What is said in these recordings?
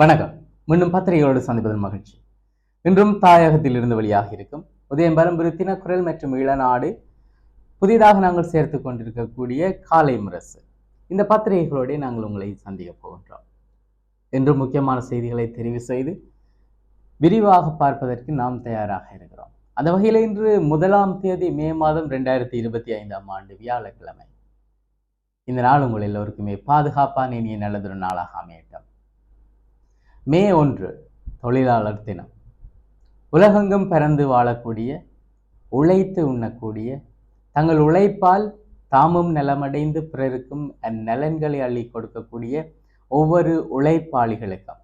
வணக்கம். மீண்டும் பத்திரிகைகளோடு சந்திப்பதில் மகிழ்ச்சி. இன்றும் தாயகத்தில் இருந்து வெளியாக இருக்கும் உதயம் பரம்பு தினக்குரல் மற்றும் இளநாடு புதிதாக நாங்கள் சேர்த்து கொண்டிருக்கக்கூடிய காலை முரசு இந்த பத்திரிகைகளோடு நாங்கள் உங்களை சந்திக்க போகின்றோம். இன்றும் முக்கியமான செய்திகளை தெரிவு செய்து விரிவாக பார்ப்பதற்கு நாம் தயாராக இருக்கிறோம். அந்த வகையில் இன்று 1ஆம் தேதி மே மாதம் 2025ஆம் ஆண்டு வியாழக்கிழமை. இந்த நாள் உங்கள் எல்லோருக்குமே பாதுகாப்பான இனிய நல்லதொரு நாளாக அமையட்டும். மே 1 தொழிலாளர் தினம். உலகெங்கும் பறந்து வாழக்கூடிய, உழைத்து உண்ணக்கூடிய, தங்கள் உழைப்பால் தாமும் நலமடைந்து பிறருக்கும் அந்நலன்களை அள்ளி கொடுக்கக்கூடிய ஒவ்வொரு உழைப்பாளிகளுக்கும்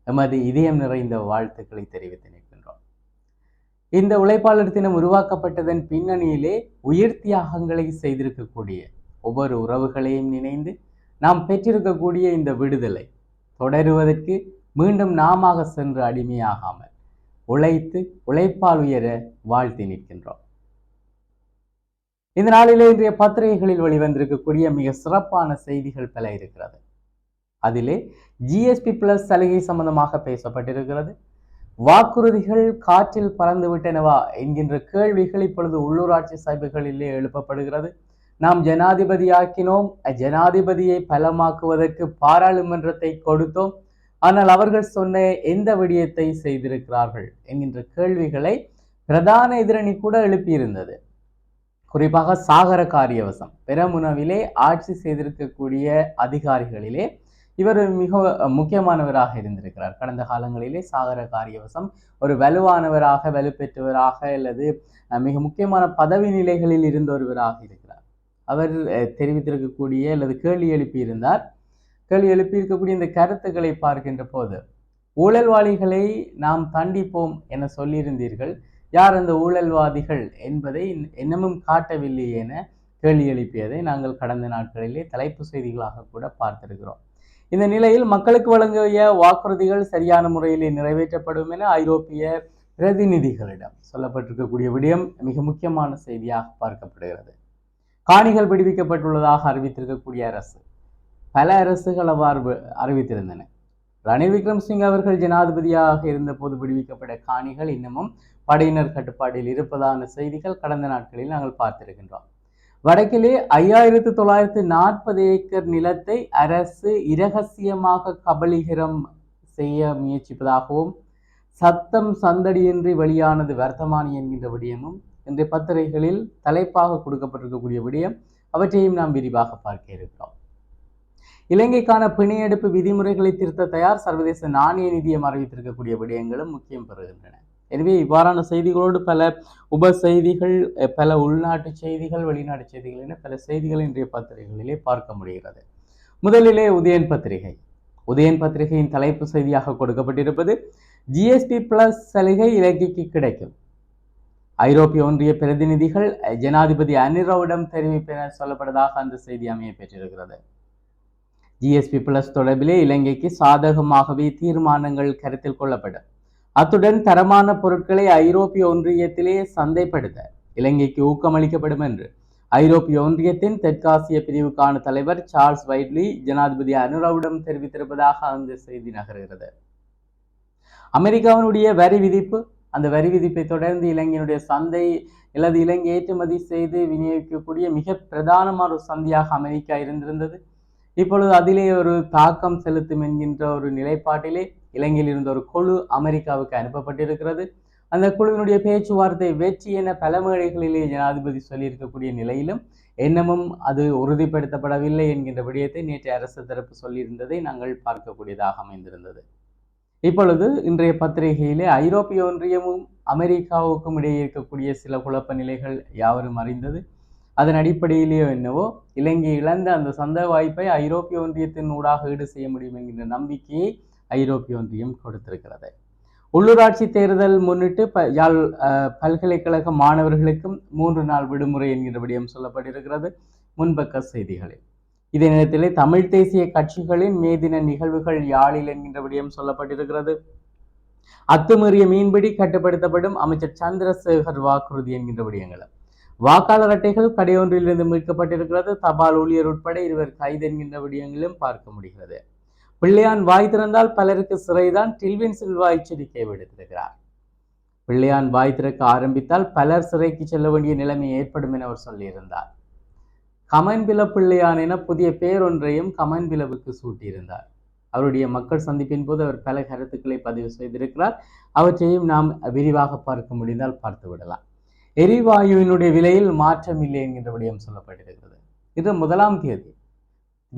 எமது இதயம் நிறைந்த வாழ்த்துக்களை தெரிவித்து நிற்கின்றோம். இந்த உழைப்பாளர் தினம் உருவாக்கப்பட்டதன் பின்னணியிலே உயிர் தியாகங்களை செய்திருக்கக்கூடிய ஒவ்வொரு உறவுகளையும் நினைந்து நாம் பெற்றிருக்கக்கூடிய இந்த விடுதலை தொடருவதற்கு மீண்டும் நாமாக சென்று அடிமையாகாமல் உழைத்து உழைப்பால் உயர வாழ்த்தி நிற்கின்றோம். இந்த நாளிலே இன்றைய பத்திரிகைகளில் வெளிவந்திருக்கக்கூடிய மிக சிறப்பான செய்திகள் பல இருக்கிறது. அதிலே ஜிஎஸ்பி பிளஸ் சலுகை சம்பந்தமாக பேசப்பட்டிருக்கிறது. வாக்குறுதிகள் காற்றில் பறந்துவிட்டனவா என்கின்ற கேள்விகள் இப்பொழுது உள்ளூராட்சி சபைகளிலே எழுப்பப்படுகிறது. நாம் ஜனாதிபதியாக்கினோம், ஜனாதிபதியை பலமாக்குவதற்கு பாராளுமன்றத்தை கொடுத்தோம், ஆனால் அவர்கள் சொன்ன எந்த விடயத்தை செய்திருக்கிறார்கள் என்கின்ற கேள்விகளை பிரதான எதிரணி கூட எழுப்பியிருந்தது. குறிப்பாக சாகர காரியவசம் பெரமுனவிலே ஆட்சி செய்திருக்கக்கூடிய அதிகாரிகளிலே இவர் மிக முக்கியமானவராக இருந்திருக்கிறார். கடந்த காலங்களிலே சாகர காரியவசம் ஒரு வலுவானவராக, வலுப்பெற்றவராக அல்லது மிக முக்கியமான பதவி நிலைகளில் இருந்த ஒருவராக இருக்கிறார். அவர் தெரிவித்திருக்கக்கூடிய அல்லது கேள்வி எழுப்பியிருக்கக்கூடிய இந்த கருத்துக்களை பார்க்கின்ற போது, ஊழல்வாளிகளை நாம் தண்டிப்போம் என சொல்லியிருந்தீர்கள், யார் அந்த ஊழல்வாதிகள் என்பதை இன்னமும் காட்டவில்லை என கேள்வி எழுப்பியதை நாங்கள் கடந்த நாட்களிலே தலைப்பு செய்திகளாக கூட பார்த்திருக்கிறோம். இந்த நிலையில் மக்களுக்கு வழங்கிய வாக்குறுதிகள் சரியான முறையிலே நிறைவேற்றப்படும் என ஐரோப்பிய பிரதிநிதிகளிடம் சொல்லப்பட்டிருக்கக்கூடிய விடயம் மிக முக்கியமான செய்தியாக பார்க்கப்படுகிறது. காணிகள் விடுவிக்கப்பட்டுள்ளதாக அறிவித்திருக்கக்கூடிய அரசு, பல அரசுகள் அவ்வாறு அறிவித்திருந்தன. ரணில் விக்ரமசிங்க அவர்கள் ஜனாதிபதியாக இருந்த போது விடுவிக்கப்பட்ட காணிகள் இன்னமும் படையினர் கட்டுப்பாட்டில் இருப்பதான செய்திகள் கடந்த நாட்களில் நாங்கள் பார்த்திருக்கின்றோம். வடக்கிலே 5940 ஏக்கர் நிலத்தை அரசு இரகசியமாக கபலீகரம் செய்ய முயற்சிப்பதாகவும் சத்தம் சந்தடியின்றி வெளியானது வர்த்தமானி என்கின்ற விடயமும் இன்றைய பத்திரிகைகளில் தலைப்பாக கொடுக்கப்பட்டிருக்கக்கூடிய விடயம். அவற்றையும் நாம் விரிவாக பார்க்க இருக்கிறோம். இலங்கைக்கான பிணையெடுப்பு விதிமுறைகளை திருத்த தயார், சர்வதேச நாணய நிதியம் அறிவித்திருக்கக்கூடிய விடயங்களும் முக்கியம் பெறுகின்றன. எனவே இவ்வாறான செய்திகளோடு பல உப செய்திகள், பல உள்நாட்டு செய்திகள், வெளிநாட்டு செய்திகள் என பல செய்திகள் இன்றைய பத்திரிகைகளிலே பார்க்க முடிகிறது. முதலிலே உதயன் பத்திரிகை. உதயன் பத்திரிகையின் தலைப்பு செய்தியாக கொடுக்கப்பட்டிருப்பது, ஜிஎஸ்பி பிளஸ் சலுகை இலங்கைக்கு கிடைக்கும், ஐரோப்பிய ஒன்றிய பிரதிநிதிகள் ஜனாதிபதி அனிரவிடம் தெரிவிப்பென சொல்லப்படுவதாக அந்த செய்தி அமைய பெற்றிருக்கிறது. ஜிஎஸ்பி பிளஸ் தொடர்பிலே இலங்கைக்கு சாதகமாகவே தீர்மானங்கள் கருத்தில் கொள்ளப்படும். அத்துடன் தரமான பொருட்களை ஐரோப்பிய ஒன்றியத்திலே சந்தைப்படுத்த இலங்கைக்கு ஊக்கமளிக்கப்படும் என்று ஐரோப்பிய ஒன்றியத்தின் தெற்காசிய பிரிவுக்கான தலைவர் சார்ல்ஸ் வைட்லி ஜனாதிபதி அனுரவிடம் தெரிவித்திருப்பதாக அந்த செய்தி நகர்கிறது. அமெரிக்காவினுடைய வரி விதிப்பு, அந்த வரி விதிப்பை தொடர்ந்து இலங்கையினுடைய சந்தை அல்லது இலங்கை ஏற்றுமதி செய்து விநியோகிக்கக்கூடிய மிக பிரதானமான ஒரு சந்தையாக அமெரிக்கா இருந்திருந்தது. இப்பொழுது அதிலே ஒரு தாக்கம் செலுத்தும் என்கின்ற ஒரு நிலைப்பாட்டிலே இலங்கையில் இருந்த ஒரு குழு அமெரிக்காவுக்கு அனுப்பப்பட்டிருக்கிறது. அந்த குழுவினுடைய பேச்சுவார்த்தை வெற்றி என பல மேடைகளிலே ஜனாதிபதி சொல்லியிருக்கக்கூடிய நிலையிலும் இன்னமும் அது உறுதிப்படுத்தப்படவில்லை என்கின்ற விடயத்தை நேற்று அரசு தரப்பு சொல்லியிருந்ததை நாங்கள் பார்க்கக்கூடியதாக அமைந்திருந்தது. இப்பொழுது இன்றைய பத்திரிகையிலே ஐரோப்பிய ஒன்றியமும் அமெரிக்காவுக்கும் இடையே இருக்கக்கூடிய சில குழப்ப நிலைகள் யாவரும் அறிந்தது. அதன் அடிப்படையிலேயோ என்னவோ இலங்கை இழந்த அந்த சந்தை வாய்ப்பை ஐரோப்பிய ஒன்றியத்தின் ஊடாக ஈடு செய்ய முடியும் என்கின்ற நம்பிக்கையை ஐரோப்பிய ஒன்றியம் கொடுத்திருக்கிறது. உள்ளூராட்சி தேர்தல் முன்னிட்டு யாழ் பல்கலைக்கழக மாணவர்களுக்கும் 3 நாள் விடுமுறை என்கின்ற விடயம் சொல்லப்பட்டிருக்கிறது முன்பக்க செய்திகளில். இதே நேரத்திலே தமிழ் தேசிய கட்சிகளின் மே தின நிகழ்வுகள் யாழில் என்கின்ற விடயம் சொல்லப்பட்டிருக்கிறது. அத்துமீறிய மீன்பிடி கட்டுப்படுத்தப்படும், அமைச்சர் சந்திரசேகர் வாக்குறுதி என்கின்ற விடயங்களும். வாக்காளர் அட்டைகள் கடையொன்றிலிருந்து மீட்கப்பட்டிருக்கிறது. தபால் ஊழியர் உட்பட 2 கைது என்கின்ற விடயங்களும் பார்க்க முடிகிறது. பிள்ளையான் வாய் திறந்தால் பலருக்கு சிறைதான், டில்வின் சில்வா எச்சரிக்கை விடுத்திருக்கிறார். பிள்ளையான் வாய் திறக்க ஆரம்பித்தால் பலர் சிறைக்கு செல்ல வேண்டிய நிலைமை ஏற்படும் என அவர் சொல்லியிருந்தார். கமன்பில பிள்ளையான் என புதிய பெயர் ஒன்றையும் கமன்பிலவுக்கு சூட்டியிருந்தார். அவருடைய மக்கள் சந்திப்பின் போது அவர் பல கருத்துக்களை பதிவு செய்திருக்கிறார். அவற்றையும் நாம் விரிவாக பார்க்க முடிந்தால் பார்த்து விடலாம். எரிவாயுவினுடைய விலையில் மாற்றம் இல்லை என்கின்ற விடயம் சொல்லப்பட்டிருக்கிறது. இது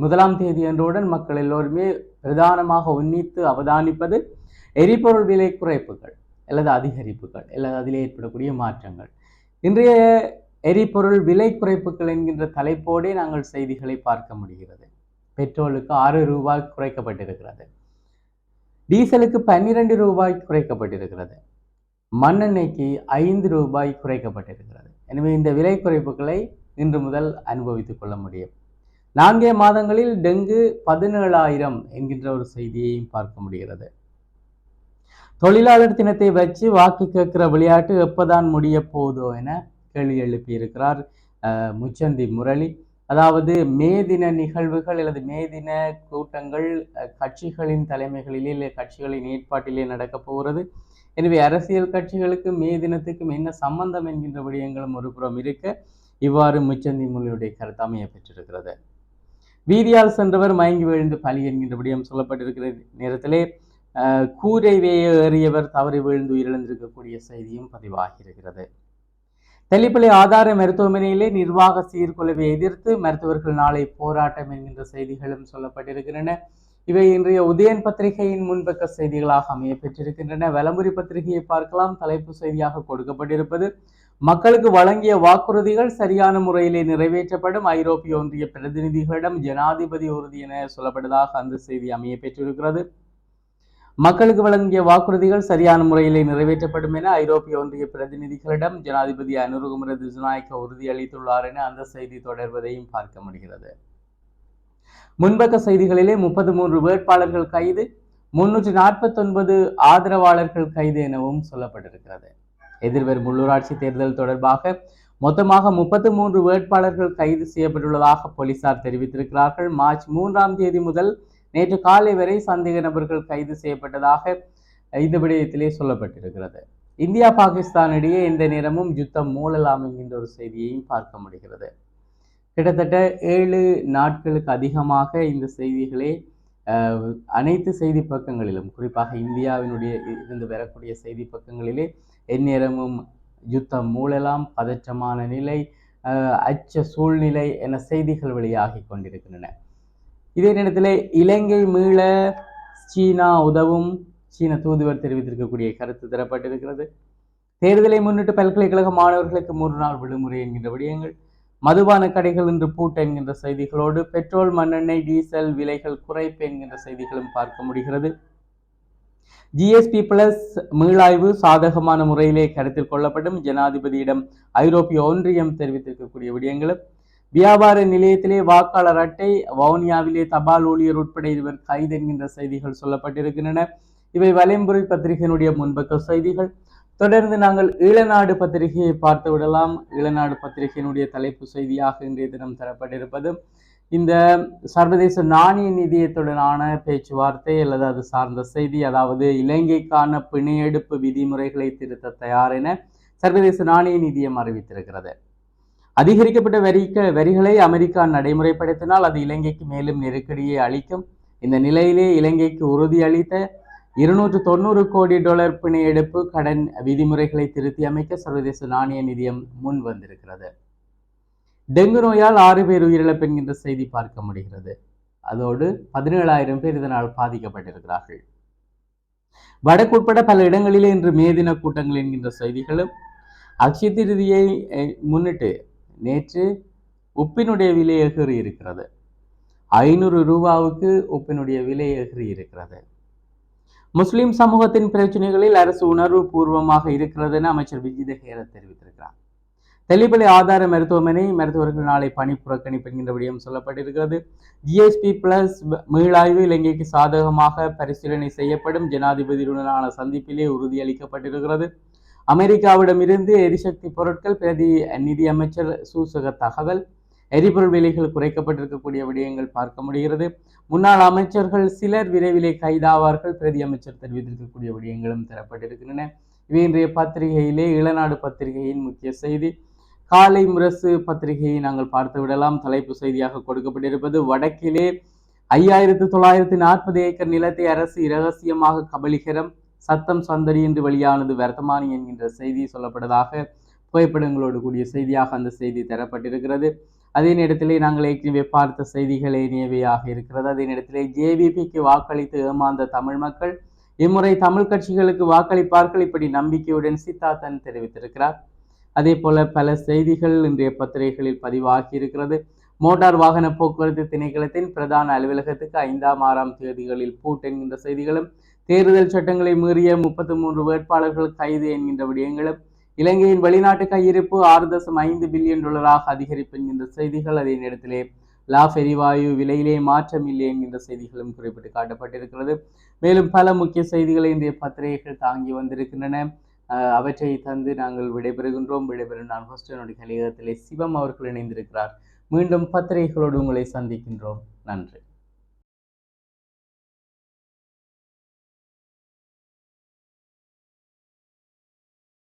முதலாம் தேதி என்றவுடன் மக்கள் எல்லோருமே பிரதானமாக உன்னித்து அவதானிப்பது எரிபொருள் விலை குறைப்புகள் அல்லது அதிகரிப்புகள் அல்லது அதில் ஏற்படக்கூடிய மாற்றங்கள். இன்றைய எரிபொருள் விலை குறைப்புகள் என்கின்ற தலைப்போடே நாங்கள் செய்திகளை பார்க்க முடிகிறது. பெட்ரோலுக்கு 6 ரூபாய் குறைக்கப்பட்டிருக்கிறது, டீசலுக்கு 12 ரூபாய் குறைக்கப்பட்டிருக்கிறது, மண்ணெண்ணெய்க்கு 5 ரூபாய் குறைக்கப்பட்டிருக்கிறது. எனவே இந்த விலை குறைப்புகளை இன்று முதல் அனுபவித்துக் கொள்ள முடியும். 4 மாதங்களில் டெங்கு 17,000 என்கின்ற ஒரு செய்தியையும் பார்க்க முடிகிறது. தொழிலாளர் தினத்தை வச்சு வாக்கு கேட்கிற விளையாட்டு எப்பதான் முடிய போதோ என கேள்வி எழுப்பியிருக்கிறார் முச்சந்தி முரளி. அதாவது மே தின நிகழ்வுகள் அல்லது மே தின கூட்டங்கள் கட்சிகளின் தலைமைகளிலே இல்லை கட்சிகளின் ஏற்பாட்டிலே நடக்கப் போகிறது. எனவே அரசியல் கட்சிகளுக்கு மே தினத்துக்கும் என்ன சம்பந்தம் என்கின்ற விடயங்களும் ஒரு புறம் இருக்க இவ்வாறு முச்சந்தி முரளியுடைய கருத்து அமைய பெற்றிருக்கிறது. வீதியால் சென்றவர் மயங்கி விழுந்து பலி என்கின்ற விடயம் சொல்லப்பட்டிருக்கிற நேரத்திலே கூரை ஏறியவர் தவறி விழுந்து உயிரிழந்திருக்கக்கூடிய செய்தியும் பதிவாகி இருக்கிறது. தெல்லிப்பள்ளி ஆதார மருத்துவமனையிலே நிர்வாக சீர்குலைவை எதிர்த்து மருத்துவர்கள் நாளை போராட்டம் என்கின்ற செய்திகளும் சொல்லப்பட்டிருக்கின்றன. இவை இன்றைய உதயன் பத்திரிகையின் முன்பக்க செய்திகளாக அமைய பெற்றிருக்கின்றன. வலம்புரி பத்திரிகையை பார்க்கலாம். தலைப்பு செய்தியாக கொடுக்கப்பட்டிருப்பது மக்களுக்கு வழங்கிய வாக்குறுதிகள் சரியான முறையிலே நிறைவேற்றப்படும், ஐரோப்பிய ஒன்றிய பிரதிநிதிகளிடம் ஜனாதிபதி உறுதி என சொல்லப்பட்டதாக அந்த செய்தி அமைய பெற்றிருக்கிறது. மக்களுக்கு வழங்கிய வாக்குறுதிகள் சரியான முறையிலே நிறைவேற்றப்படும் என ஐரோப்பிய ஒன்றிய பிரதிநிதிகளிடம் ஜனாதிபதி அனுருகுமார திசுநாயக்க உறுதியளித்துள்ளார் என அந்த செய்தி தொடர்வதையும் பார்க்க முடிகிறது. முன்பக்க செய்திகளிலே 33 வேட்பாளர்கள் கைது, 349 ஆதரவாளர்கள் கைது எனவும் சொல்லப்பட்டிருக்கிறது. எதிர்வரும் உள்ளூராட்சி தேர்தல் தொடர்பாக மொத்தமாக 33 வேட்பாளர்கள் கைது செய்யப்பட்டுள்ளதாக போலீசார் தெரிவித்திருக்கிறார்கள். மார்ச் 3ஆம் தேதி முதல் நேற்று காலை வரை சந்தேக நபர்கள் கைது செய்யப்பட்டதாக இந்த விடயத்திலே சொல்லப்பட்டிருக்கிறது. இந்தியா பாகிஸ்தான் இடையே எந்த நேரமும் யுத்தம் மூழலாம் என்கின்ற ஒரு செய்தியையும் பார்க்க முடிகிறது. கிட்டத்தட்ட 7 நாட்களுக்கு அதிகமாக இந்த செய்திகளே அனைத்து செய்தி பக்கங்களிலும், குறிப்பாக இந்தியாவினுடைய இருந்து வரக்கூடிய செய்தி பக்கங்களிலே எந்நேரமும் யுத்தம் மூழலாம், பதற்றமான நிலை, அச்ச சூழ்நிலை என செய்திகள் வெளியாகி கொண்டிருக்கின்றன. இதே நேரத்தில் இலங்கை மீள சீனா உதவும், சீன தூதுவர் தெரிவித்திருக்கக்கூடிய கருத்து தரப்பட்டிருக்கிறது. தேர்தலை முன்னிட்டு பல்கலைக்கழக மாணவர்களுக்கு 3 நாள் விடுமுறை என்கின்ற விடயங்கள், மதுபான கடைகள் இன்று பூட்ட என்கின்ற செய்திகளோடு பெட்ரோல் மண்ணெண்ணெய் டீசல் விலைகள் குறைப்பு என்கின்ற செய்திகளும் பார்க்க முடிகிறது. ஜிஎஸ்பி பிளஸ் மீளாய்வு சாதகமான முறையிலே கருத்தில் கொள்ளப்படும், ஜனாதிபதியிடம் ஐரோப்பிய ஒன்றியம் தெரிவித்திருக்கக்கூடிய விடயங்களும், வியாபார நிலையத்திலே வாக்காளர் அட்டை, வவுனியாவிலே தபால் ஊழியர் உட்பட 2 கைது என்கின்ற செய்திகள் சொல்லப்பட்டிருக்கின்றன. இவை வலம்புரி பத்திரிகையினுடைய முன்பக்க செய்திகள். தொடர்ந்து நாங்கள் ஈழநாடு பத்திரிகையை பார்த்து விடலாம். ஈழநாடு பத்திரிகையினுடைய தலைப்பு செய்தியாக இன்றைய தினம் தரப்பட்டிருப்பது இந்த சர்வதேச நாணய நிதியத்துடனான பேச்சுவார்த்தை அல்லது அது சார்ந்த செய்தி. அதாவது இலங்கைக்கான பிணையெடுப்பு விதிமுறைகளை திருத்த தயார் என சர்வதேச நாணய நிதியம் அறிவித்திருக்கிறது. அதிகரிக்கப்பட்ட வரிகளை அமெரிக்கா நடைமுறைப்படுத்தினால் அது இலங்கைக்கு மேலும் நெருக்கடியை அளிக்கும். இந்த நிலையிலே இலங்கைக்கு உறுதியளித்த $290 கோடி பிணையெடுப்பு கடன் விதிமுறைகளை திருத்தி அமைக்க சர்வதேச நாணய நிதியம் முன் வந்திருக்கிறது. டெங்கு நோயால் 6 பேர் உயிரிழப்பு என்கின்ற செய்தி பார்க்க முடிகிறது. அதோடு 17,000 பேர் இதனால் பாதிக்கப்பட்டிருக்கிறார்கள். வடக்கு உட்பட பல இடங்களிலே இன்று மே தின கூட்டங்கள் என்கின்ற செய்திகளும், அக்ஷய திருதியை முன்னிட்டு நேற்று உப்பினுடைய விலை எகிரி இருக்கிறது. 500 ரூபாவுக்கு உப்பினுடைய விலை எகிரி இருக்கிறது. முஸ்லிம் சமூகத்தின் பிரச்சனைகளில் அரசு உணர்வு பூர்வமாக இருக்கிறது என அமைச்சர் விஜித ஹேர தெரிவித்திருக்கிறார். தெல்லிப்பள்ளி ஆதார மருத்துவமனை மருத்துவர்கள் நாளை பணி புறக்கணிப்பு என்கின்ற விடயம் சொல்லப்பட்டிருக்கிறது. ஜிஎஸ்பி பிளஸ் மீளாய்வு இலங்கைக்கு சாதகமாக பரிசீலனை செய்யப்படும், ஜனாதிபதியுடனான சந்திப்பிலே உறுதியளிக்கப்பட்டிருக்கிறது. அமெரிக்காவிடம் இருந்து எரிசக்தி பொருட்கள் பிரதி நிதி அமைச்சர் சூசக தகவல். எரிபொருள் விலைகள் குறைக்கப்பட்டிருக்கக்கூடிய விடயங்கள் பார்க்க முடிகிறது. முன்னாள் அமைச்சர்கள் சிலர் விரைவிலே கைதாவார்கள், பிரதி அமைச்சர் தெரிவித்திருக்கக்கூடிய விடயங்களும் தரப்பட்டிருக்கின்றன. இவை இன்றைய பத்திரிகையிலே இளநாடு பத்திரிகையின் முக்கிய செய்தி. காலை முரசு பத்திரிகையை நாங்கள் பார்த்து விடலாம். தலைப்பு செய்தியாக கொடுக்கப்பட்டிருப்பது, வடக்கிலே 5940 ஏக்கர் நிலத்தை அரசு இரகசியமாக கபலீகரம், சத்தம் சந்தடி என்று வெளியானது வர்த்தமானி என்கின்ற செய்தி சொல்லப்பட்டதாக புகைப்படங்களோடு கூடிய செய்தியாக அந்த செய்தி தரப்பட்டிருக்கிறது. அதே நேரத்திலே நாங்கள் ஏற்கனவே பார்த்த செய்திகள் ஏனையவையாக இருக்கிறது. அதே நேரத்திலே ஜேவிபிக்கு வாக்களித்து ஏமாந்த தமிழ் மக்கள் இம்முறை தமிழ் கட்சிகளுக்கு வாக்களிப்பார்கள், இப்படி நம்பிக்கையுடன் சித்தார்த்தன் தெரிவித்திருக்கிறார். அதே போல பல செய்திகள் இன்றைய பத்திரிகைகளில் பதிவாகி இருக்கிறது. மோட்டார் வாகன போக்குவரத்து திணைக்களத்தின் பிரதான அலுவலகத்துக்கு 5ஆம் 6ஆம் தேதிகளில் பூட் என்கின்ற செய்திகளும், தேர்தல் சட்டங்களை மீறிய 33 வேட்பாளர்கள் கைது என்கின்ற விடயங்களும், இலங்கையின் வெளிநாட்டு கையிருப்பு $6.5 பில்லியன் அதிகரிப்பு என்கின்ற செய்திகள், அதே நேரத்திலே லாப் எரிவாயு விலையிலே மாற்றம் இல்லை என்கின்ற செய்திகளும் குறிப்பிட்டு காட்டப்பட்டிருக்கிறது. மேலும் பல முக்கிய செய்திகளை இன்றைய பத்திரிகைகள் தாங்கி வந்திருக்கின்றன. அவற்றை தந்து நாங்கள் விடைபெறுகின்றோம். விடைபெறும் நான் ஹோஸ்டனுடைய கலையகத்திலே சிவம் அவர்கள் இணைந்திருக்கிறார். மீண்டும் பத்திரிகைகளோடு உங்களை சந்திக்கின்றோம். நன்றி.